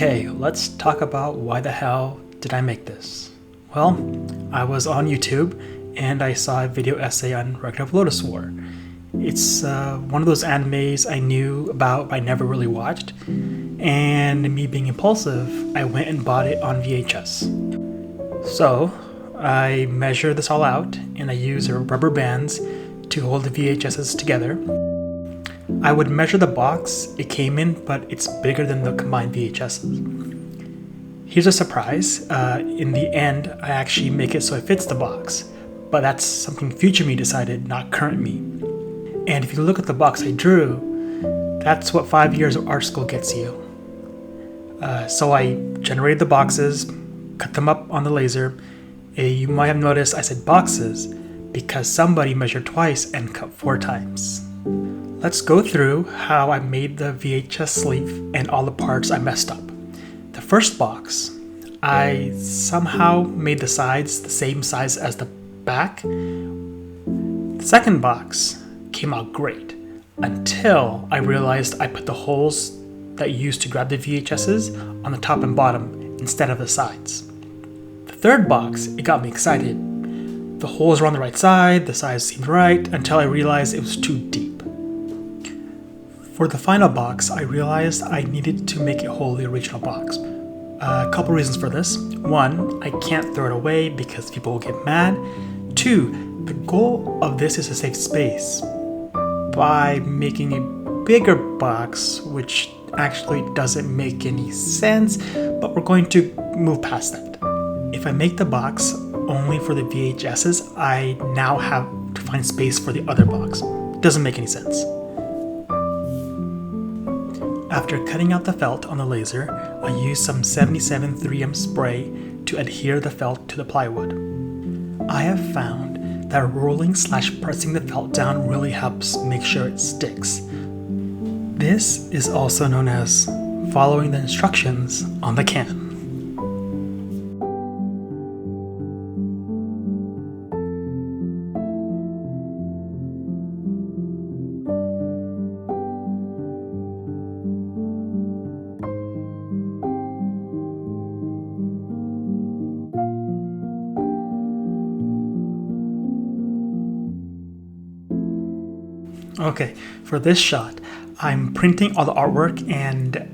Okay, let's talk about why the hell did I make this. Well, I was on YouTube and I saw a video essay on Record of Lodoss War. It's one of those animes I knew about but I never really watched, and me being impulsive, I went and bought it on VHS. So I measured this all out and I used rubber bands to hold the VHSs together. I would measure the box it came in, but it's bigger than the combined VHSs. Here's a surprise, in the end I actually make it so it fits the box, but that's something future me decided, not current me. And if you look at the box I drew, that's what 5 years of art school gets you. So I generated the boxes, cut them up on the laser. You might have noticed I said boxes because somebody measured twice and cut 4 times. Let's go through how I made the VHS sleeve and all the parts I messed up. The first box, I somehow made the sides the same size as the back. The second box came out great until I realized I put the holes that you used to grab the VHSs on the top and bottom instead of the sides. The third box, it got me excited. The holes were on the right side, the size seemed right, until I realized it was too deep. For the final box, I realized I needed to make it hold the original box. A couple reasons for this. 1, I can't throw it away because people will get mad. 2, the goal of this is to save space by making a bigger box, which actually doesn't make any sense, but we're going to move past that. If I make the box only for the VHSs, I now have to find space for the other box. It doesn't make any sense. After cutting out the felt on the laser, I used some 77 3M spray to adhere the felt to the plywood. I have found that rolling/pressing the felt down really helps make sure it sticks. This is also known as following the instructions on the can. Okay, for this shot, I'm printing all the artwork, and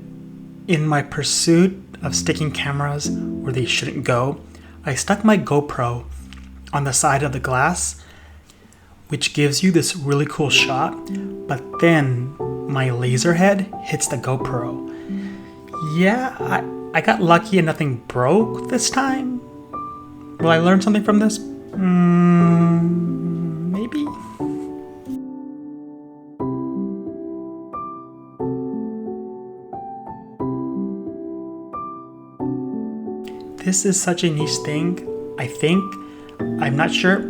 in my pursuit of sticking cameras where they shouldn't go, I stuck my GoPro on the side of the glass, which gives you this really cool shot, but then my laser head hits the GoPro. Yeah, I got lucky and nothing broke this time. Will I learn something from this? Maybe? This is such a niche thing, I think. I'm not sure.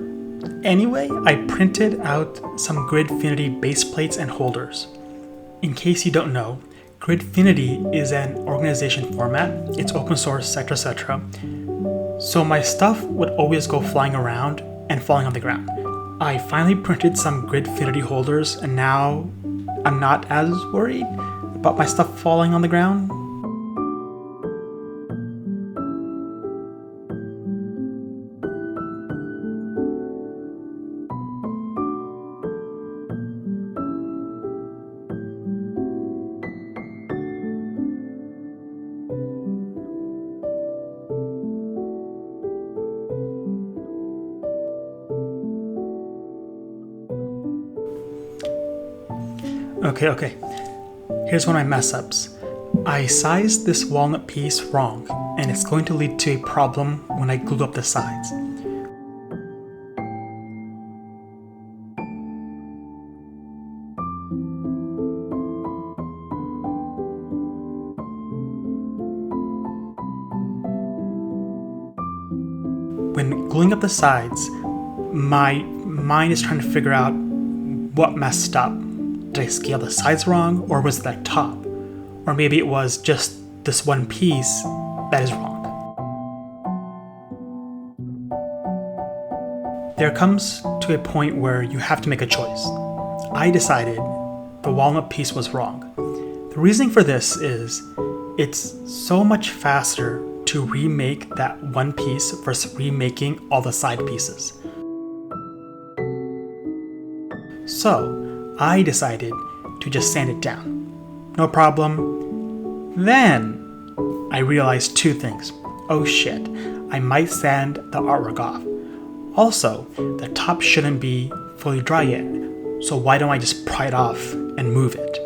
Anyway, I printed out some Gridfinity base plates and holders. In case you don't know, Gridfinity is an organization format. It's open source, etc. So my stuff would always go flying around and falling on the ground. I finally printed some Gridfinity holders, and now I'm not as worried about my stuff falling on the ground. Okay. Here's one of my mess ups. I sized this walnut piece wrong, and it's going to lead to a problem when I glue up the sides. When gluing up the sides, my mind is trying to figure out what messed up. Did I scale the sides wrong, or was it that top? Or maybe it was just this one piece that is wrong. There comes to a point where you have to make a choice. I decided the walnut piece was wrong. The reasoning for this is It's so much faster to remake that one piece versus remaking all the side pieces. So I decided to just sand it down. No problem. Then I realized two things. Oh shit, I might sand the artwork off. Also, the top shouldn't be fully dry yet, so why don't I just pry it off and move it?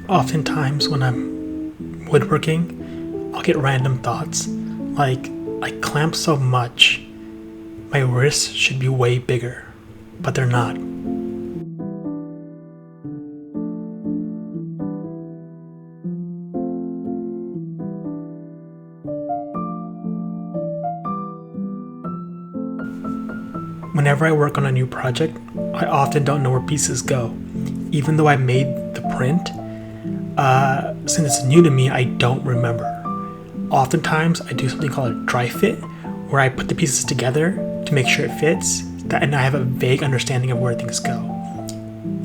Oftentimes when I'm woodworking, I'll get random thoughts, like I clamp so much, my wrists should be way bigger, but they're not. Whenever I work on a new project, I often don't know where pieces go. Even though I made the print, since it's new to me, I don't remember. Oftentimes, I do something called a dry fit, where I put the pieces together to make sure it fits, and I have a vague understanding of where things go.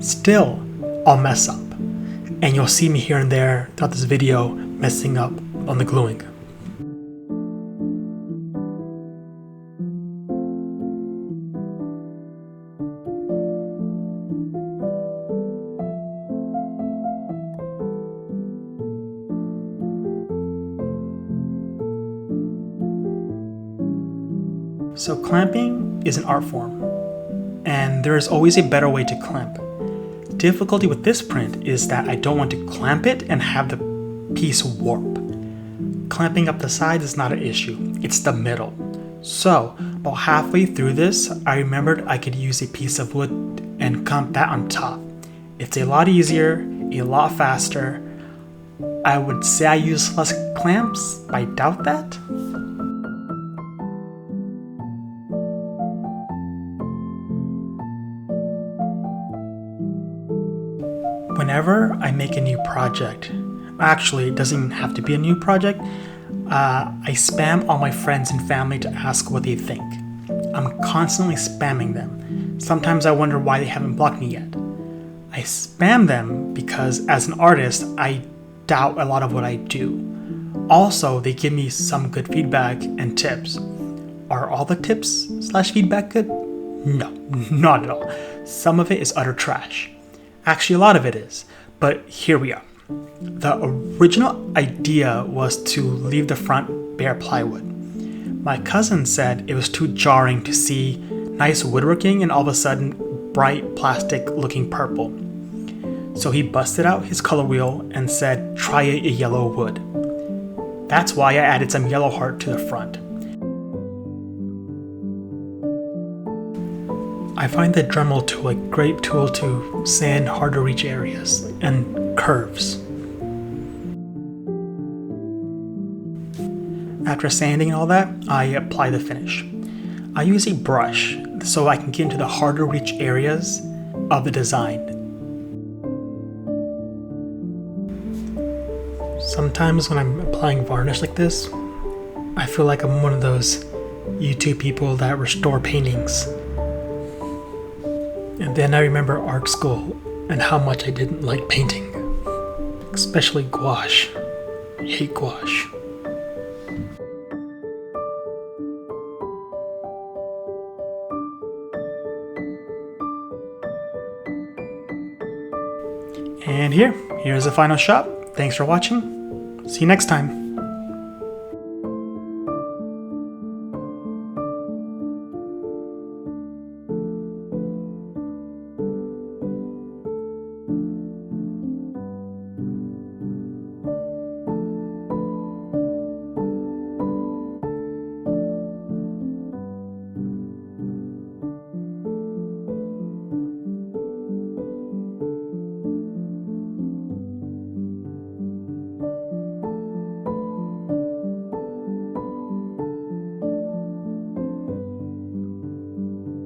Still, I'll mess up, and you'll see me here and there throughout this video messing up on the gluing. So clamping is an art form, and there is always a better way to clamp. Difficulty with this print is that I don't want to clamp it and have the piece warp. Clamping up the sides is not an issue, it's the middle. So, about halfway through this, I remembered I could use a piece of wood and clamp that on top. It's a lot easier, a lot faster. I would say I use less clamps, but I doubt that. Whenever I make a new project, actually it doesn't even have to be a new project, I spam all my friends and family to ask what they think. I'm constantly spamming them. Sometimes I wonder why they haven't blocked me yet. I spam them because as an artist, I doubt a lot of what I do. Also, they give me some good feedback and tips. Are all the tips / feedback good? No, not at all. Some of it is utter trash. Actually, a lot of it is, but here we are. The original idea was to leave the front bare plywood. My cousin said it was too jarring to see nice woodworking and all of a sudden bright plastic looking purple. So he busted out his color wheel and said, try a yellow wood. That's why I added some yellow heart to the front. I find the Dremel tool a great tool to sand hard to reach areas and curves. After sanding and all that, I apply the finish. I use a brush so I can get into the hard to reach areas of the design. Sometimes when I'm applying varnish like this, I feel like I'm one of those YouTube people that restore paintings. And then I remember art school and how much I didn't like painting, especially gouache. I hate gouache. And here's the final shot. Thanks for watching. See you next time.